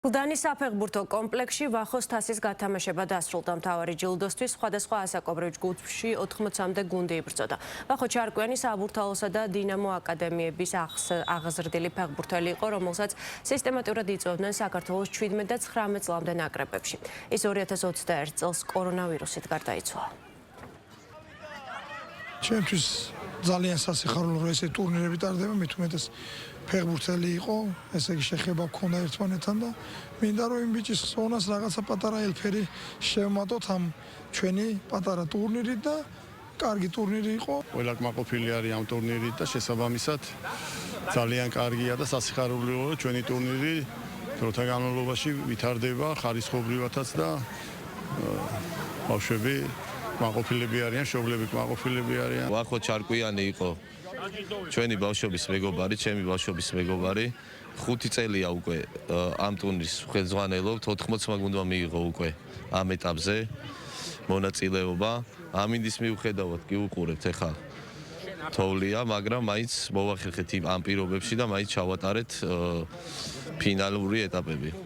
გლდანის საფეხბურთო კომპლექსში ვახოს თასის გათამაშება დასრულდა. მთავარი ჯილდოსთვის სხვადასხვა ასაკობრივ ჯგუფში 80-მდე გუნდი იბრძოდა. ვახო ჩარკვიანი საბურთალოსა და დინამო აკადემიების აღზრდილი ფეხბურთელი იყო, რომელსაც სისტემატურად იწვევდნენ საქართველოს 17 და 19 წლამდე ნაკრებებში. ის 2021 წელს კორონავირუსით გარდაიცვალა. ჩემთვის ძალიან სასიხარულო რომ ესე ტურნირები ტარდება, მით უმეტეს ფეხბურთელი იყო, ესე იგი შეხება გქონდა ერთმანეთთან და მინდა რომ იმ ბიჭის ხსოვნას რაღაცა პატარა ელფერი შევმატოთ ამ ჩვენი პატარა ტურნირით და კარგი ტურნირი იყო. ყველა კმაყოფილი არის ამ ტურნირით და შესაბამისად ძალიან კარგია და სასიხარულოა ჩვენი ტურნირი დროთა განმავლობაში ვითარდება ხარისხობრივათაც და ბავშვები კმაყოფილები არიან, მშობლები კმაყოფილები არიან. ვახო ჩარკვიანი იყო ჩვენი ბავშვობის მეგობარი, ჩემი ბავშვობის მეგობარი. 5 წელია უკვე ამ ტურნირის ხელმძღვანელობ, 80 გუნდმა მიიღო უკვე ამ ეტაპზე მონაწილეობა. ამინდის მიუხედავად კი უყურებთ ახლა თოვლია, მაგრამ მაინც მოვახერხეთ ამ პირობებში და მაინც ჩავატარეთ ფინალური ეტაპები.